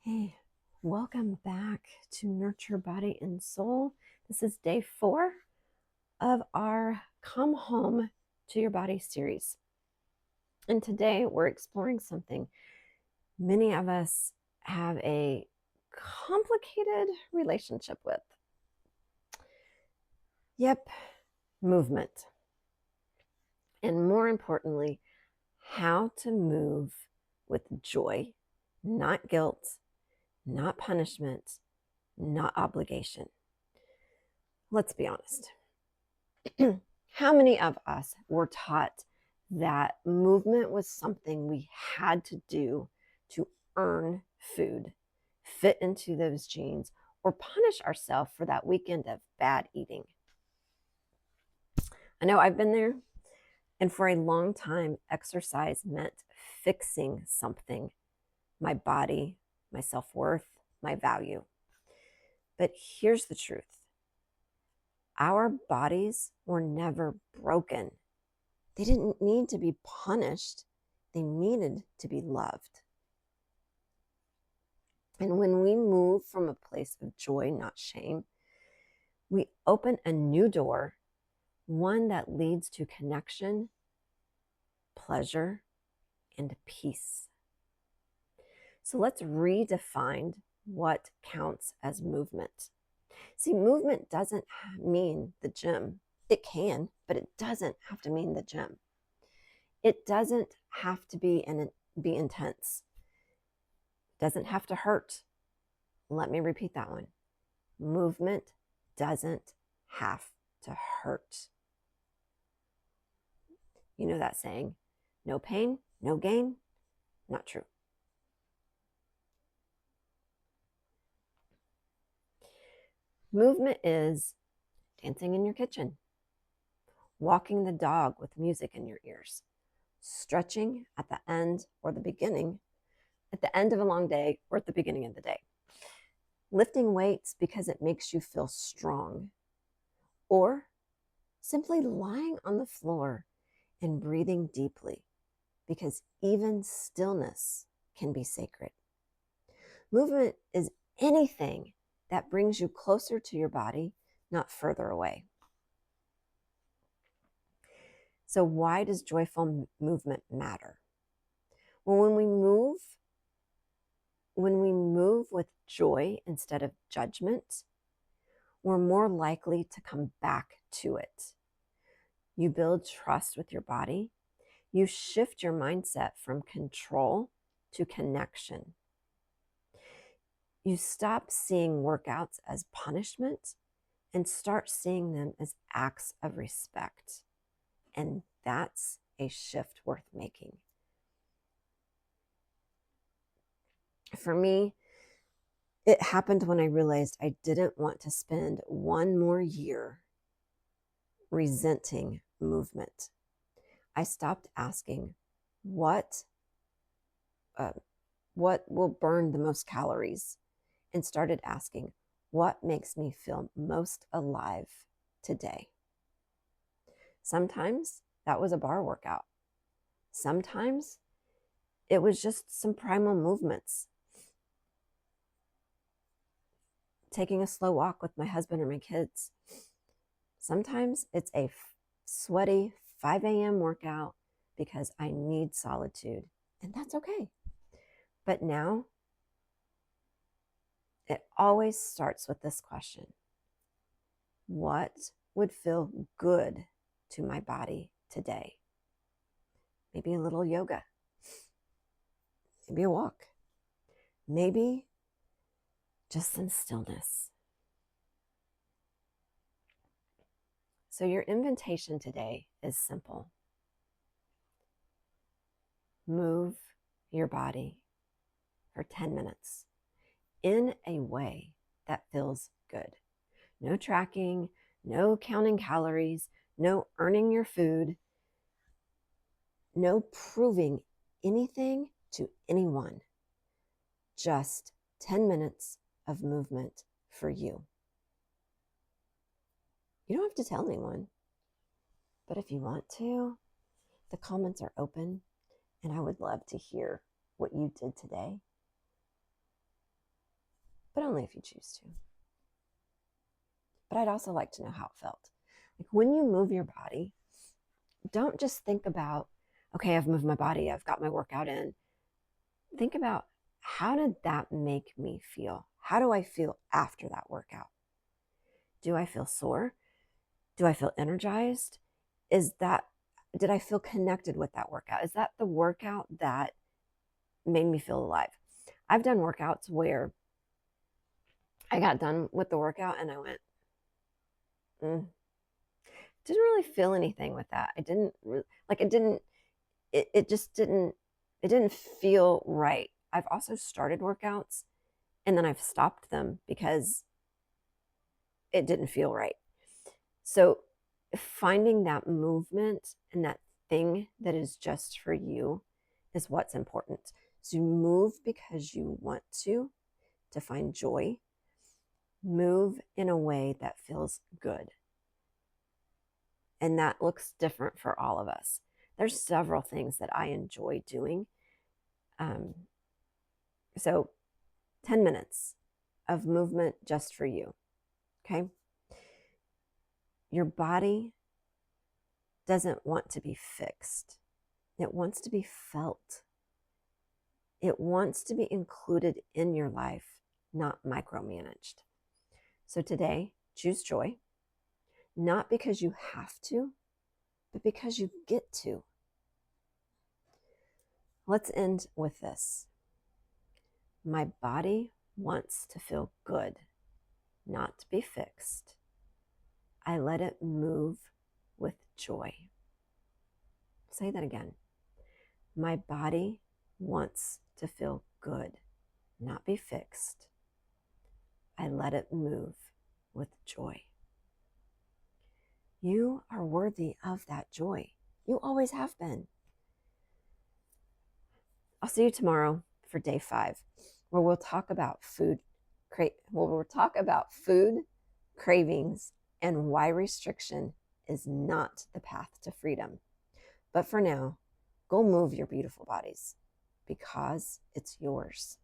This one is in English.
Hey, welcome back to Nurture Body and Soul. This is day 4 of our Come Home to Your Body series. And today we're exploring something many of us have a complicated relationship with. Yep, movement. And more importantly, how to move with joy, not guilt, not punishment, not obligation. Let's be honest. How many of us were taught that movement was something we had to do to earn food, fit into those jeans, or punish ourselves for that weekend of bad eating? I know I've been there, and for a long time, exercise meant fixing something: my body, my self-worth, my value. But here's the truth. Our bodies were never broken. They didn't need to be punished. They needed to be loved. And when we move from a place of joy, not shame, we open a new door, one that leads to connection, pleasure, and peace. So let's redefine what counts as movement. See, movement doesn't mean the gym. It can, but it doesn't have to mean the gym. It doesn't have to be intense. It doesn't have to hurt. Let me repeat that one. Movement doesn't have to hurt. You know that saying, no pain, no gain? Not true. Movement is dancing in your kitchen, walking the dog with music in your ears, stretching at the end or the beginning, at the end of a long day or at the beginning of the day, lifting weights because it makes you feel strong, or simply lying on the floor and breathing deeply, because even stillness can be sacred. Movement is anything that brings you closer to your body, not further away. So why does joyful movement matter? Well, when we move with joy instead of judgment, we're more likely to come back to it. You build trust with your body. You shift your mindset from control to connection. You stop seeing workouts as punishment and start seeing them as acts of respect. And that's a shift worth making. For me, it happened when I realized I didn't want to spend one more year resenting movement. I stopped asking what will burn the most calories, and started asking what makes me feel most alive today. Sometimes that was a bar workout. Sometimes it was just some primal movements. Taking a slow walk with my husband or my kids. Sometimes it's a sweaty 5 a.m. workout because I need solitude, and that's okay. But now, it always starts with this question: what would feel good to my body today? Maybe a little yoga, maybe a walk, maybe just some stillness. So your invitation today is simple. Move your body for 10 minutes in a way that feels good. No tracking, no counting calories, no earning your food, no proving anything to anyone. Just 10 minutes of movement for you. You don't have to tell anyone, but if you want to, the comments are open, and I would love to hear what you did today. but only if you choose to. But I'd also like to know how it felt. Like when you move your body, don't just think about, okay, I've moved my body, I've got my workout in. Think about, how did that make me feel? How do I feel after that workout? Do I feel sore? Do I feel energized? Did I feel connected with that workout? Is that the workout that made me feel alive? I've done workouts where I got done with the workout and I went, didn't really feel anything with that. I didn't like it didn't it just didn't it didn't feel right. I've also started workouts and then I've stopped them because it didn't feel right. So finding that movement and that thing that is just for you is what's important. So move because you want to find joy. Move in a way that feels good. And that looks different for all of us. There's several things that I enjoy doing. So 10 minutes of movement just for you, okay? Your body doesn't want to be fixed. It wants to be felt. It wants to be included in your life, not micromanaged. So today, choose joy, not because you have to, but because you get to. Let's end with this. My body wants to feel good, not to be fixed. I let it move with joy. Say that again. My body wants to feel good, not be fixed. I let it move with joy. You are worthy of that joy. You always have been. I'll see you tomorrow for day 5, where we'll talk about food cravings, and why restriction is not the path to freedom. But for now, go move your beautiful bodies because it's yours.